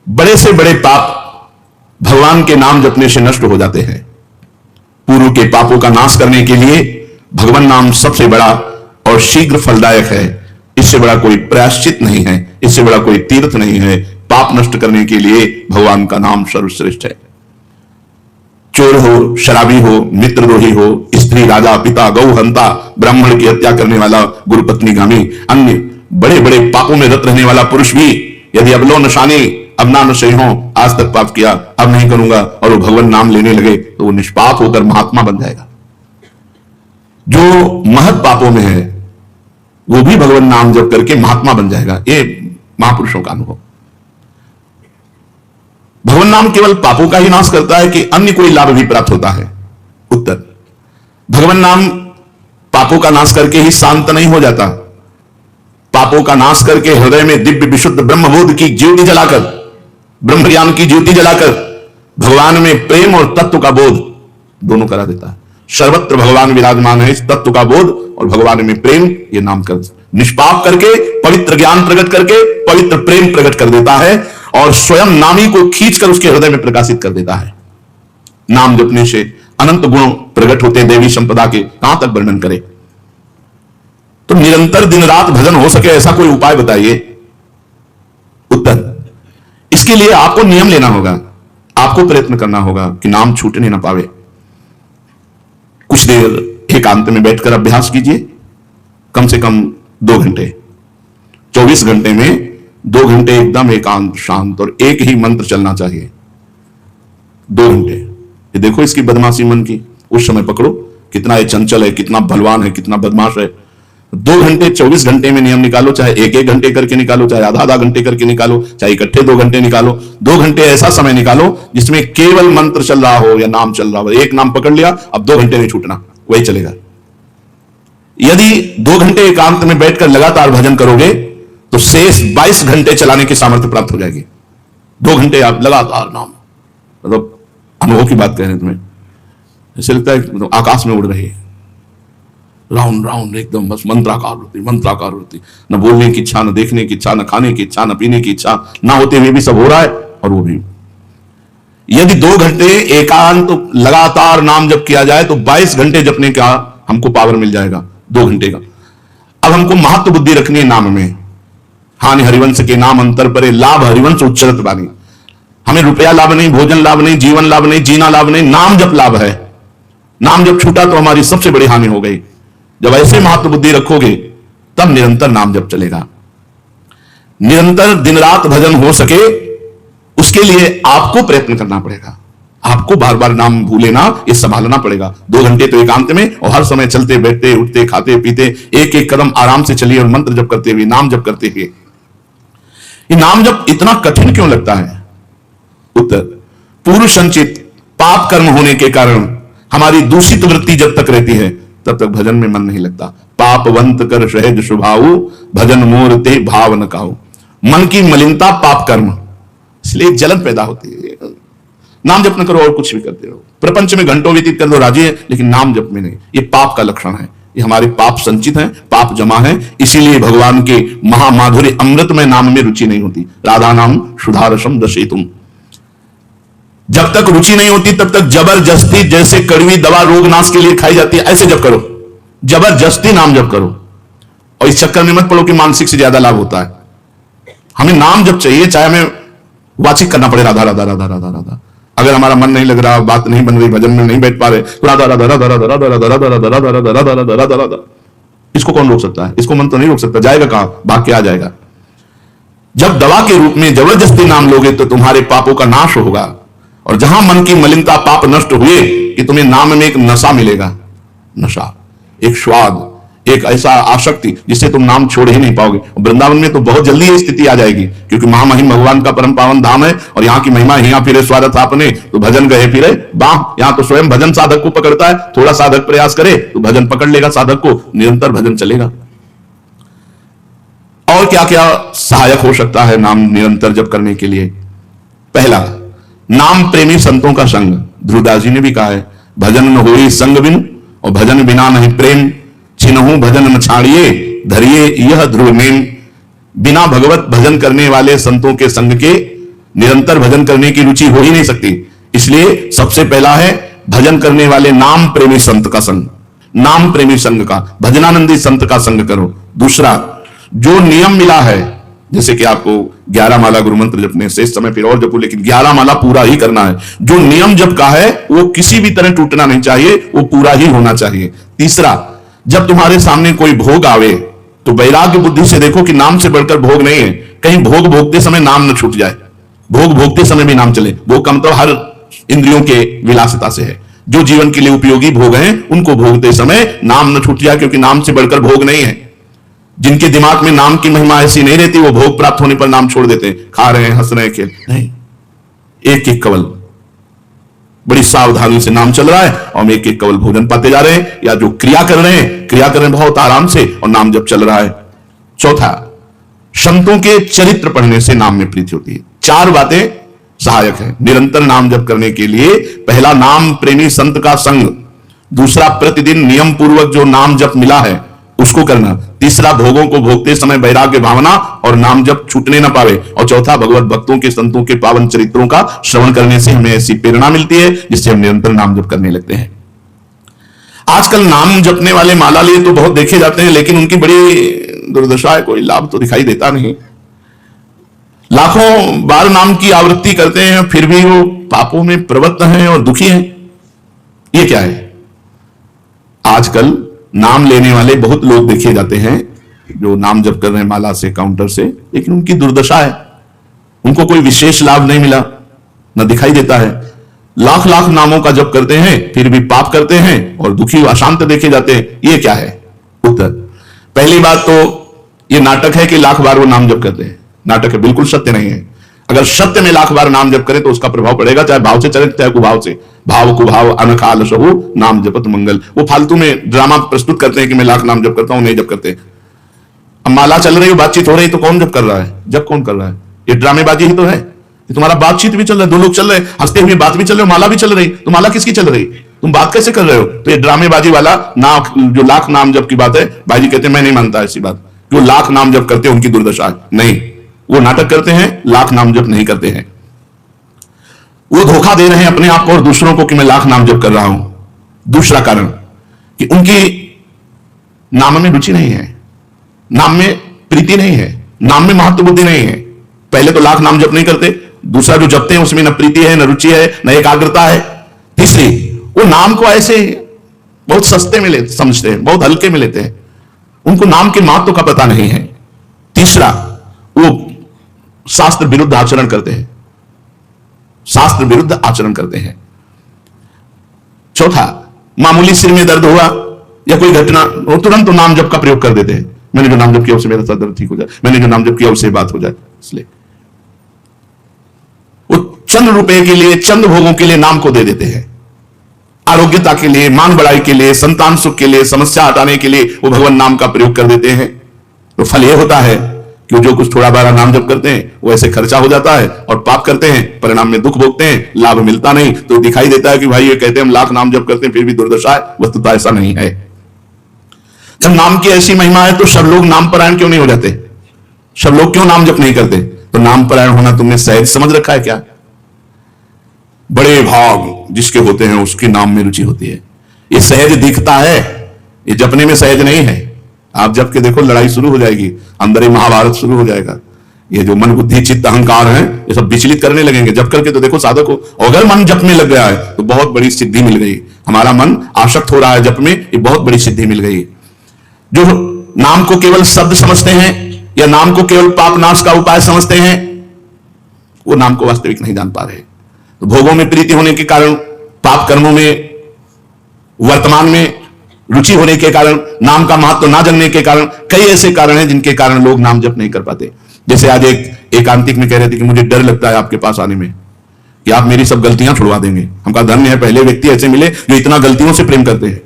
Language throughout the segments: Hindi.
बड़े से बड़े पाप भगवान के नाम जपने से नष्ट हो जाते हैं। पूर्व के पापों का नाश करने के लिए भगवान नाम सबसे बड़ा और शीघ्र फलदायक है। इससे बड़ा कोई प्रायश्चित नहीं है, इससे बड़ा कोई तीर्थ नहीं है। पाप नष्ट करने के लिए भगवान का नाम सर्वश्रेष्ठ है। चोर हो, शराबी हो, मित्रद्रोही हो, स्त्री, राजा, पिता, गौ हंता, ब्राह्मण की हत्या करने वाला, गुरुपत्नीगामी, अन्य बड़े बड़े पापों में रत रहने वाला पुरुष भी यदि अब लो नशानी, अब ना नशे हो, आज तक पाप किया, अब नहीं करूंगा, और वो भगवान नाम लेने लगे तो वो निष्पाप होकर महात्मा बन जाएगा। जो महत पापों में है वो भी भगवान नाम जप करके महात्मा बन जाएगा। ये महापुरुषों का अनुभव। भगवान नाम केवल पापों का ही नाश करता है कि अन्य कोई लाभ भी प्राप्त होता है? उत्तर, भगवान नाम पापों का नाश करके ही शांत नहीं हो जाता। पापों का नाश करके हृदय में दिव्य विशुद्ध ब्रह्मबोध की ज्योति जलाकर, ब्रह्म ज्ञान की ज्योति जलाकर भगवान में प्रेम और तत्व का बोध दोनों करा देता है। सर्वत्र भगवान विराजमान है, इस तत्व का बोध और भगवान में प्रेम, ये नाम कर निष्पाप करके पवित्र ज्ञान प्रकट करके पवित्र प्रेम प्रकट कर देता है और स्वयं नामी को खींचकर उसके हृदय में प्रकाशित कर देता है। नाम जपने से अनंत गुण प्रकट होते हैं देवी संपदा के, कहां तक वर्णन करें। तो निरंतर दिन रात भजन हो सके ऐसा कोई उपाय बताइए। उत्तर, इसके लिए आपको नियम लेना होगा, आपको प्रयत्न करना होगा कि नाम छूटने ना पावे। कुछ देर एकांत में बैठकर अभ्यास कीजिए, कम से कम 2 घंटे। 24 घंटे में 2 घंटे एकदम एकांत शांत और एक ही मंत्र चलना चाहिए। 2 घंटे। ये देखो इसकी बदमाशी मन की, उस समय पकड़ो कितना ये चंचल है, कितना बलवान है, कितना बदमाश है। 2 घंटे 24 घंटे में नियम निकालो, चाहे 1-1 घंटे करके निकालो, चाहे आधा-आधा घंटे करके निकालो, चाहे इकट्ठे 2 घंटे निकालो। 2 घंटे ऐसा समय निकालो जिसमें केवल मंत्र चल रहा हो या नाम चल रहा हो। एक नाम पकड़ लिया, अब 2 घंटे नहीं छूटना, वही चलेगा। यदि 2 घंटे एकांत में बैठकर लगातार भजन करोगे तो शेष 22 घंटे चलाने की सामर्थ्य प्राप्त हो जाएगी। 2 घंटे आप लगातार नाम, मतलब अनुभव की बात कह रहे हैं तुम्हें, ऐसे लगता है आकाश में उड़ रही है, राउंड राउंड एकदम, बस मंत्राकार होती, न बोलने की इच्छा, न देखने की इच्छा, न खाने की इच्छा, न पीने की इच्छा, ना होते हुए भी सब हो रहा है। और वो भी यदि 2 घंटे एकांत तो लगातार नाम जप किया जाए तो 22 घंटे जपने का हमको पावर मिल जाएगा 2 घंटे का। अब हमको महत्व बुद्धि रखनी है नाम में। हानि हरिवंश के नाम अंतर परे, लाभ हरिवंश उच्चरत बानी। हमें रुपया लाभ नहीं, भोजन लाभ नहीं, जीवन लाभ नहीं, जीना लाभ नहीं, नाम जप लाभ है। नाम जब छूटा तो हमारी सबसे बड़ी हानि हो गई। जब ऐसे महत्व बुद्धि रखोगे तब निरंतर नाम जप चलेगा। निरंतर दिन रात भजन हो सके उसके लिए आपको प्रयत्न करना पड़ेगा। आपको बार बार नाम भूले ना, ये संभालना पड़ेगा। 2 घंटे तो एकांत में, और हर समय चलते बैठते उठते खाते पीते एक एक कदम आराम से चलिए और मंत्र जप करते हुए, नाम जप करते हुए। ये नाम जप इतना कठिन क्यों लगता है? उत्तर, पूर्व संचित पाप कर्म होने के कारण हमारी दूषित वृत्ति जब तक रहती है तब तक भजन में मन नहीं लगता। पापवंत कर सहज स्वभाव, भजन मोर ते भाव न काऊ। मन की मलिनता पाप कर्म, इसलिए जलन पैदा होती है। नाम जप न करो और कुछ भी करते रहो, प्रपंच में घंटों व्यतीत कर दो, राजी है, लेकिन नाम जप में नहीं। ये पाप का लक्षण है, ये हमारे पाप संचित हैं, पाप जमा है। इसीलिए भगवान के महामाधुर्य अमृत में नाम में रुचि नहीं होती। राधा नाम सुधारसम दशेतुम। जब तक रुचि नहीं होती तब तक जबरदस्ती, जैसे कड़वी दवा रोग नाश के लिए खाई जाती है, ऐसे जप करो, जबरदस्ती नाम जप करो। और इस चक्कर में मत पड़ो कि मानसिक से ज्यादा लाभ होता है। हमें नाम जप चाहिए, चाहे हमें वाचिक करना पड़े राधा राधा राधा राधा राधा। अगर हमारा मन नहीं लग रहा, बात नहीं बन रही, भजन में नहीं बैठ पा रहे, तो राधा राधा राधा राधा राधा राधा राधा राधा राधा राधा राधा राधा राधा। इसको कौन रोक सकता है? इसको मन तो नहीं रोक सकता, जाएगा कहां, भाग के आ जाएगा। जब दवा के रूप में जबरदस्ती नाम लोगे तो तुम्हारे पापों का नाश होगा। और जहां मन की मलिनता पाप नष्ट हुए कि तुम्हें नाम में एक नशा मिलेगा, नशा, एक स्वाद, एक ऐसा आसक्ति जिससे तुम नाम छोड़ ही नहीं पाओगे। वृंदावन में तो बहुत जल्दी ये स्थिति आ जाएगी, क्योंकि महामहिम भगवान का परम पावन धाम है और यहाँ की महिमा, यहाँ फिरे स्वागत आपने, तो भजन गए फिरे बाह। यहाँ तो स्वयं भजन साधक को पकड़ता है, थोड़ा साधक प्रयास करे तो भजन पकड़ लेगा साधक को, निरंतर भजन चलेगा। और क्या क्या सहायक हो सकता है नाम निरंतर जप करने के लिए? पहला, नाम प्रेमी संतों का संग। ध्रुवदास जी ने भी कहा है, भजन न होई संग बिन, और भजन बिना नहीं प्रेम, छिनहु भजन न छाड़िए, धरिए यह ध्रुव नेम। बिना भगवत भजन करने वाले संतों के संग के निरंतर भजन करने की रुचि हो ही नहीं सकती। इसलिए सबसे पहला है भजन करने वाले नाम प्रेमी संत का संग, नाम प्रेमी संघ का, भजनानंदी संत का संग करो। दूसरा, जो नियम मिला है, जैसे कि आपको 11 माला गुरु मंत्र जपने, शेष समय फिर और जपो, लेकिन 11 माला पूरा ही करना है। जो नियम जप का है वो किसी भी तरह टूटना नहीं चाहिए, वो पूरा ही होना चाहिए। तीसरा, जब तुम्हारे सामने कोई भोग आवे तो वैराग्य बुद्धि से देखो कि नाम से बढ़कर भोग नहीं है, कहीं भोग भोगते समय नाम न छूट जाए। भोग भोगते समय भी नाम चले। भोग का मतलब हर इंद्रियों के विलासिता से है। जो जीवन के लिए उपयोगी भोग हैं उनको भोगते समय नाम न छूट जाए, क्योंकि नाम से बढ़कर भोग नहीं है। जिनके दिमाग में नाम की महिमा ऐसी नहीं रहती, वो भोग प्राप्त होने पर नाम छोड़ देते हैं। खा रहे हैं, हंस रहे हैं, खेल नहीं, एक एक कवल बड़ी सावधानी से नाम चल रहा है और हम एक एक कवल भोजन पाते जा रहे हैं, या जो क्रिया कर रहे हैं, क्रिया कर रहे हैं बहुत आराम से और नाम जब चल रहा है। चौथा, संतों के चरित्र पढ़ने से नाम में प्रीति होती है। 4 बातें सहायक है निरंतर नाम जप करने के लिए। पहला, नाम प्रेमी संत का संग। दूसरा, प्रतिदिन नियम पूर्वक जो नाम जप मिला है उसको करना। तीसरा, भोगों को भोगते समय वैराग्य भावना और नाम जप छूटने न पावे। और चौथा, भगवत भक्तों के संतों के पावन चरित्रों का श्रवण करने से हमें ऐसी प्रेरणा मिलती है जिससे हम निरंतर नाम जप करने लगते हैं। आजकल नाम जपने वाले माला लिए तो बहुत देखे जाते हैं, लेकिन उनकी बड़ी दुर्दशा है, कोई लाभ तो दिखाई देता नहीं। लाखों बार नाम की आवृत्ति करते हैं, फिर भी वो पापों में प्रवृत्त हैं और दुखी हैं। ये क्या है? आजकल नाम लेने वाले बहुत लोग देखे जाते हैं जो नाम जप कर रहे हैं माला से, काउंटर से, लेकिन उनकी दुर्दशा है, उनको कोई विशेष लाभ नहीं मिला, न दिखाई देता है। लाख लाख नामों का जप करते हैं फिर भी पाप करते हैं और दुखी अशांत देखे जाते हैं। ये क्या है? उत्तर, पहली बात तो ये नाटक है कि लाख बार वो नाम जप करते हैं। नाटक है, बिल्कुल सत्य नहीं है। अगर सत्य में लाख बार नाम जप करें तो उसका प्रभाव पड़ेगा, चाहे भाव से चले चाहे कुभाव से। भाव कुभाव अनखाल सहु नाम जपत मंगल। वो फालतू में ड्रामा प्रस्तुत करते हैं कि मैं लाख नाम जप करता हूं, नहीं जप करते। अब माला चल रही हो, बातचीत हो रही, तो कौन जप कर रहा है? जप कौन कर रहा है? ये ड्रामेबाजी ही तो है। तुम्हारा बातचीत भी चल रहा है, 2 लोग चल रहे हैं, हंसते हुए बात भी चल रही, माला भी चल रही, तो माला किसकी चल रही? तुम बात कैसे कर रहे हो? तो ये ड्रामेबाजी वाला ना, जो लाख नाम जप की बात है, भाई जी कहते हैं मैं नहीं मानता ऐसी बात। जो लाख नाम जप करते हैं उनकी दुर्दशा है। नहीं, वो नाटक करते हैं, लाख नाम जप नहीं करते हैं। वो धोखा दे रहे हैं अपने आप को और दूसरों को कि मैं लाख नाम जप कर रहा हूं। दूसरा कारण कि उनकी नाम में रुचि नहीं है, नाम में प्रीति नहीं है, नाम में महत्व बुद्धि नहीं है। पहले तो लाख नाम जप नहीं करते, दूसरा जो जपते हैं उसमें न प्रीति है, न रुचि है, न एकाग्रता है। तीसरी, वो नाम को ऐसे बहुत सस्ते में समझते हैं, बहुत हल्के में लेते हैं, उनको नाम के महत्व का पता नहीं है। तीसरा, वो शास्त्र विरुद्ध आचरण करते हैं, शास्त्र विरुद्ध आचरण करते हैं। चौथा, मामूली सिर में दर्द हुआ या कोई घटना, वो तुरंत तो नाम जप का प्रयोग कर देते हैं। मैंने जो नाम जप किया उससे मेरा सर दर्द ठीक हो जाए, मैंने जो नाम जप किया उससे बात हो जाए। इसलिए वो चंद रुपए के लिए, चंद भोगों के लिए नाम को दे देते हैं। आरोग्यता के लिए, मान बढ़ाई के लिए, संतान सुख के लिए, समस्या हटाने के लिए वो भगवान नाम का प्रयोग कर देते हैं। तो फल यह होता है कि जो कुछ थोड़ा बारा नाम जप करते हैं वो ऐसे खर्चा हो जाता है और पाप करते हैं, परिणाम में दुख भोगते हैं, लाभ मिलता नहीं। तो दिखाई देता है कि भाई ये कहते हैं हम लाख नाम जप करते हैं फिर भी दुर्दशा है। वस्तुतः ऐसा नहीं है। जब नाम की ऐसी महिमा है तो सब लोग नाम परायण क्यों नहीं हो जाते? सब लोग क्यों नाम जप नहीं करते? तो नाम परायण होना तुमने सहज समझ रखा है क्या? बड़े भाग जिसके होते हैं उसके नाम में रुचि होती है। ये सहज दिखता है, ये जपने में सहज नहीं है। आप जब के देखो लड़ाई शुरू हो जाएगी, अंदर ही महाभारत शुरू हो जाएगा। ये जो मन बुद्धि चित्त अहंकार है ये सब विचलित करने लगेंगे। जब करके तो देखो साधक को, अगर मन जप में लग गया है तो बहुत बड़ी सिद्धि मिल गई। हमारा मन आसक्त हो रहा है जप में, ये बहुत बड़ी सिद्धि मिल गई। जो नाम को केवल शब्द समझते हैं या नाम को केवल पाप नाश का उपाय समझते हैं, वो नाम को वास्तविक नहीं जान पा रहे। तो भोगों में प्रीति होने के कारण, पाप कर्मों में वर्तमान में रुचि होने के कारण, नाम का महत्व ना जानने के कारण, कई ऐसे कारण हैं जिनके कारण लोग नाम जप नहीं कर पाते। जैसे आज एक एकांतिक में कह रहे थे कि मुझे डर लगता है आपके पास आने में कि आप मेरी सब गलतियां छुड़वा देंगे। हम कहा धन्य है, पहले व्यक्ति ऐसे मिले जो इतना गलतियों से प्रेम करते हैं,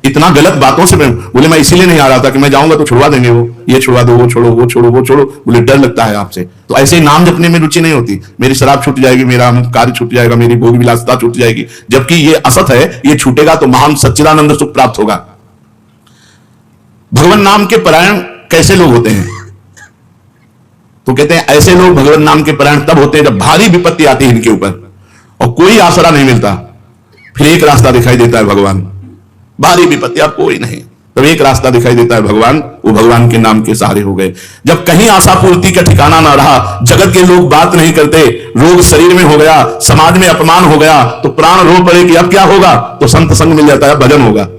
इतना गलत बातों से प्रेम। बोले मैं इसीलिए नहीं आ रहा था कि मैं जाऊंगा तो छुड़वा देंगे, वो ये छुड़वा दो, वो छोड़ो, वो छोड़ो, वो छोड़ो। बोले डर लगता है आपसे। तो ऐसे ही नाम जपने में रुचि नहीं होती। मेरी शराब छूट जाएगी, मेरा कार्य छूट जाएगा, मेरी भोग विलासिता छूट जाएगी। जबकि ये असत है, ये छूटेगा तो महान सच्चिदानंद सुख प्राप्त होगा। भगवान नाम के परायण कैसे लोग होते हैं? तो कहते हैं ऐसे लोग भगवान नाम के परायण तब होते हैं जब भारी विपत्ति आती है इनके ऊपर और कोई आसरा नहीं मिलता। फिर एक रास्ता दिखाई देता है भगवान, भारी विपत्ति अब कोई नहीं, तब एक रास्ता दिखाई देता है भगवान, वो भगवान के नाम के सहारे हो गए। जब कहीं आशा पूर्ति का ठिकाना ना रहा, जगत के लोग बात नहीं करते, रोग शरीर में हो गया, समाज में अपमान हो गया, तो प्राण रो पड़े कि अब क्या होगा, तो संत संग मिल जाता है, भजन होगा,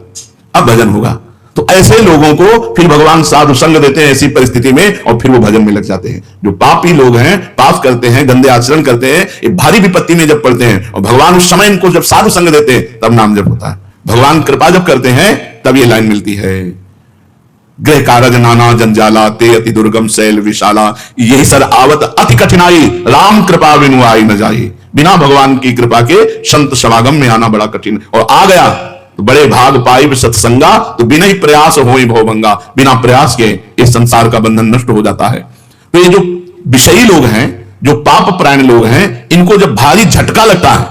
अब भजन होगा। तो ऐसे लोगों को फिर भगवान साधु संग देते हैं ऐसी परिस्थिति में, और फिर वो भजन में लग जाते हैं। जो पापी लोग हैं, पाप करते हैं, गंदे आचरण करते हैं, ये भारी विपत्ति में जब पड़ते हैं और भगवान उस समय इनको जब साधु संग देते हैं तब नाम जप होता है। भगवान कृपा जब करते हैं तब ये लाइन मिलती है, गृह कारज नाना जंजाला ते अति दुर्गम शैल विशाला, यही सर आवत अति कठिनाई, राम कृपा बिनु आई न जाई। बिना भगवान की कृपा के संत समागम में आना बड़ा कठिन, और आ गया तो बड़े भाग पाई सत्संगा, तो बिना ही प्रयास होई भवभंगा, बिना प्रयास के इस संसार का बंधन नष्ट हो जाता है। तो ये जो विषयी लोग हैं, जो पाप प्राण लोग हैं, इनको जब भारी झटका लगता है,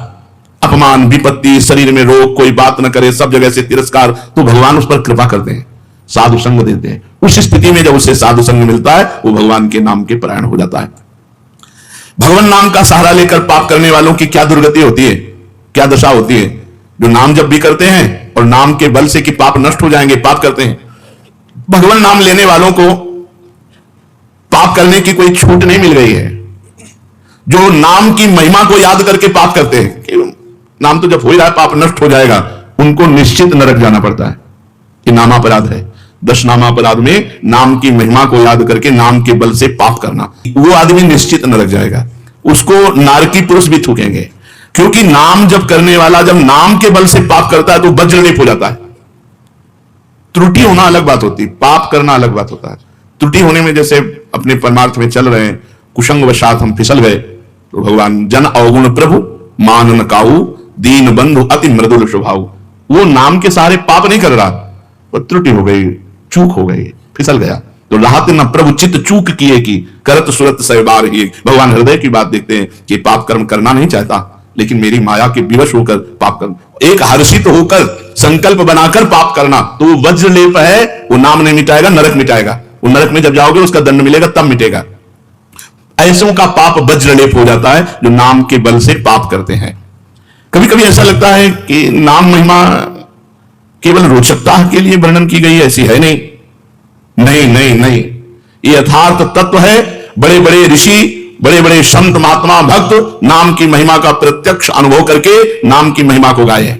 अपमान, विपत्ति, शरीर में रोग, कोई बात न करे, सब जगह से तिरस्कार, तो भगवान उस पर कृपा करते हैं, साधु संग देते हैं। उस स्थिति में जब उसे साधु संग मिलता है, वो भगवान के नाम के परायण हो जाता है। भगवान नाम का सहारा लेकर पाप करने वालों की क्या दुर्गति होती है, क्या दशा होती है। जो नाम जब भी करते हैं और नाम के बल से कि पाप नष्ट हो जाएंगे, पाप करते हैं। भगवान नाम लेने वालों को पाप करने की कोई छूट नहीं मिल गई है। जो नाम की महिमा को याद करके पाप करते हैं कि नाम तो जब हो ही रहा है, पाप नष्ट हो जाएगा, उनको निश्चित नरक जाना पड़ता है। ये नामापराध है। 10 नामापराध में नाम की महिमा को याद करके नाम के बल से पाप करना, वो आदमी निश्चित नरक जाएगा। उसको नारकी पुरुष भी थूकेंगे, क्योंकि नाम जब करने वाला जब नाम के बल से पाप करता है तो वज्रलेप हो जाता है। त्रुटि होना अलग बात होती, पाप करना अलग बात होता है। त्रुटि होने में जैसे अपने परमार्थ में चल रहे हैं, कुसंग वशात हम फिसल गए, तो भगवान जन अवगुण प्रभु मान न काऊ, दीन बंधु अति मृदुल स्वभाव। वो नाम के सहारे पाप नहीं कर रहा, वो त्रुटि हो गई, चूक हो गई, फिसल गया। तो राहत न प्रभु चित्त चूक किए की, करत सुरत सहबार ही। भगवान हृदय की बात देखते हैं कि पाप कर्म करना नहीं चाहता, लेकिन मेरी माया के विवश होकर पाप करना, एक हर्षित होकर संकल्प बनाकर पाप करना, तो वो वज्रलेप है। वो नाम नहीं मिटाएगा, नरक मिटाएगा। वो नरक में जब जाओगे उसका दंड मिलेगा, तब मिटेगा। ऐसों का पाप वज्रलेप हो जाता है जो नाम के बल से पाप करते हैं। कभी कभी ऐसा लगता है कि नाम महिमा केवल रोचकता के लिए वर्णन की गई, ऐसी है नहीं। नहीं नहीं नहीं, ये यथार्थ तत्व है। बड़े बड़े ऋषि, बड़े बड़े संत महात्मा भक्त नाम की महिमा का प्रत्यक्ष अनुभव करके नाम की महिमा को गाए।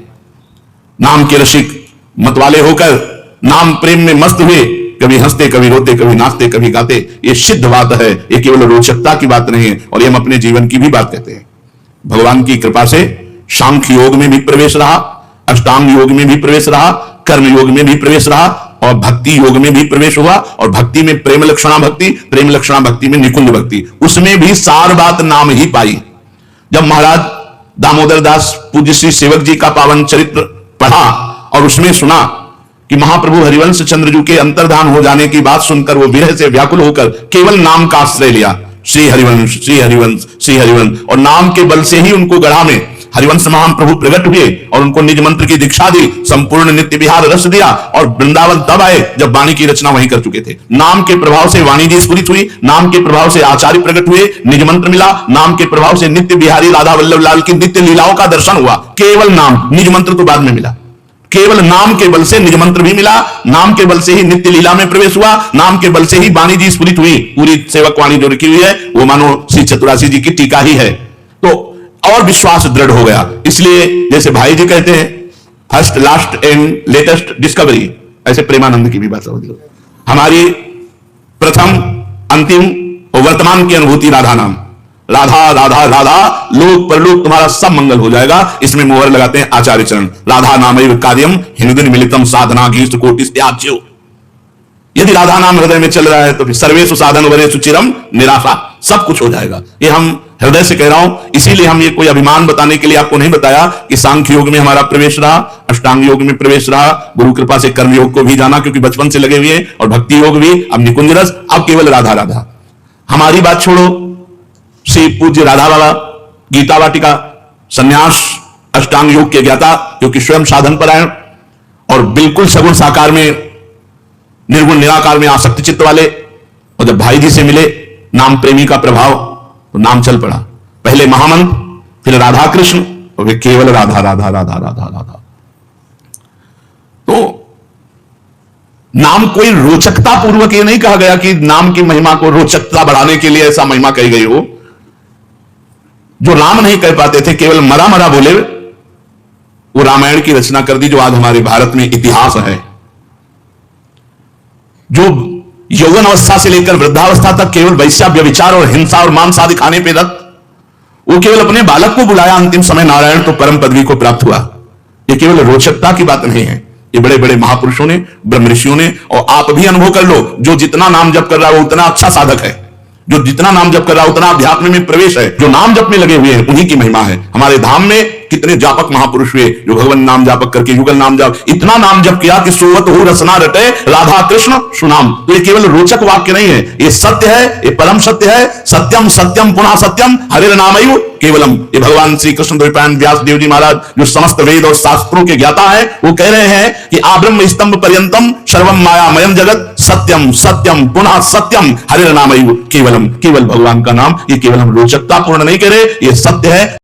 नाम के रसिक मतवाले होकर नाम प्रेम में मस्त हुए, कभी हंसते, कभी रोते, कभी नाचते, कभी गाते। ये सिद्ध बात है, ये केवल रोचकता की बात नहीं है, और ये हम अपने जीवन की भी बात कहते हैं। भगवान की कृपा से सांख्य योग में भी प्रवेश रहा, अष्टांग योग में भी प्रवेश रहा, कर्म योग में भी प्रवेश रहा, और भक्ति योग में भी प्रवेश हुआ। और भक्ति में प्रेम लक्षणा भक्ति, प्रेम लक्षणा भक्ति में निकुंज भक्ति, उसमें भी सार बात नाम ही पाई। जब महाराज दामोदर दास पूज्य श्री सेवक जी का पावन चरित्र पढ़ा और उसमें सुना कि महाप्रभु हरिवंश चंद्रजू के अंतर्धान हो जाने की बात सुनकर वो विरह से व्याकुल होकर केवल नाम का आश्रय लिया, श्री हरिवंश श्री हरिवंश श्री हरिवंश, और नाम के बल से ही उनको गढ़ा में हरिवंश महाप्रभु प्रकट हुए और उनको निज मंत्र की दीक्षा दी, संपूर्ण नित्य विहार रस दिया, और वृंदावन तब आए जब वाणी की रचना वहीं कर चुके थे। नाम के प्रभाव से वाणी जी स्फुरित हुई, नाम के प्रभाव से आचार्य प्रकट हुए, निज मंत्र मिला, नाम के प्रभाव से नित्य बिहारी राधा वल्लभ लाल की नित्य लीलाओं का दर्शन हुआ। केवल नाम, निज मंत्र तो बाद में मिला। केवल नाम के बल से निज मंत्र भी मिला, नाम के बल से ही नित्य लीला में प्रवेश हुआ, नाम के बल से ही वाणी जी स्फुरित हुई। पूरी सेवक वाणी जो लिखी हुई है वो मानो श्री चतुरासी जी की टीका ही है। तो और विश्वास दृढ़ हो गया। इसलिए जैसे भाई जी कहते हैं, first last and latest discovery, ऐसे प्रेमानंद की भी बात होती है। हमारी प्रथम अंतिम और वर्तमान की अनुभूति राधा नाम, राधा राधा राधा, लोक परलोक तुम्हारा सब मंगल हो जाएगा। इसमें मोहर लगाते हैं आचार्य चरण, राधा नामैव कार्यम हिंदुन मिलितम साधना गीष्ट कोटिस त्याज्यो। यदि राधा नाम हृदय में चल रहा है तो फिर सर्वेषु साधन वरेषु चिरम निराशा, सब कुछ हो जाएगा। ये हम हृदय से कह रहा हूं। इसीलिए हम ये कोई अभिमान बताने के लिए आपको नहीं बताया कि सांख्य योग में हमारा प्रवेश रहा, अष्टांग योग में प्रवेश रहा, गुरु कृपा से कर्म योग को भी जाना क्योंकि बचपन से लगे हुए हैं, और भक्ति योग भी, अब निकुंज रस, अब केवल राधा राधा। हमारी बात छोड़ो, श्री पूज्य राधा बाबा गीता वाटिका संन्यास अष्टांग योग के ज्ञाता, क्योंकि स्वयं साधन परायण और बिल्कुल सगुण साकार में, निर्गुण निराकार में आसक्ति चित्त वाले, और जब भाई जी से मिले नाम प्रेमी का प्रभाव, तो नाम चल पड़ा। पहले महामंत्र, फिर राधा कृष्ण, और फिर केवल राधा राधा राधा राधा राधा। तो नाम कोई रोचकता पूर्वक ये नहीं कहा गया कि नाम की महिमा को रोचकता बढ़ाने के लिए ऐसा महिमा कही गई हो। जो राम नहीं कह पाते थे, केवल मरा मरा बोले, वो रामायण की रचना कर दी, जो आज हमारे भारत में इतिहास है। जो यौवन अवस्था से लेकर वृद्धावस्था तक केवल वैश्या, व्यभिचार और हिंसा और मांस आदि खाने पे रत, वो केवल अपने बालक को बुलाया, अंतिम समय नारायण तो परम पदवी को प्राप्त हुआ। ये केवल रोचकता की बात नहीं है, ये बड़े बड़े महापुरुषों ने, ब्रह्म ऋषियों ने, और आप भी अनुभव कर लो, जो जितना नाम जप कर रहा है वो उतना अच्छा साधक है, जो जितना नाम जप कर रहा है उतना अध्यात्म में प्रवेश है। जो नाम जप में लगे हुए हैं उन्हीं की महिमा है। हमारे धाम में कितने जापक महापुरुष हुए जो भगवान नाम जापक करके युगल नाम जाप, इतना नाम जप किया कि सोवत हो रसना रटे राधा कृष्ण सुनाम। तो ये केवल रोचक वाक्य नहीं है, ये सत्य है, ये परम सत्य है। सत्यम सत्यम पुनः सत्यम हरे नामयु केवलम। ये भगवान श्री कृष्ण द्वैपायन व्यास देव जी महाराज, जो समस्त वेद और शास्त्रों के ज्ञाता है, वो कह रहे हैं कि आब्रह्म स्तंभ पर्यंतम सर्वम मायामयम जगत सत्यम सत्यम पुनः सत्यम हरे नामयु केवलम। केवल भगवान का नाम, ये केवल हम रोचकता पूर्ण नहीं कह रहे, ये सत्य है।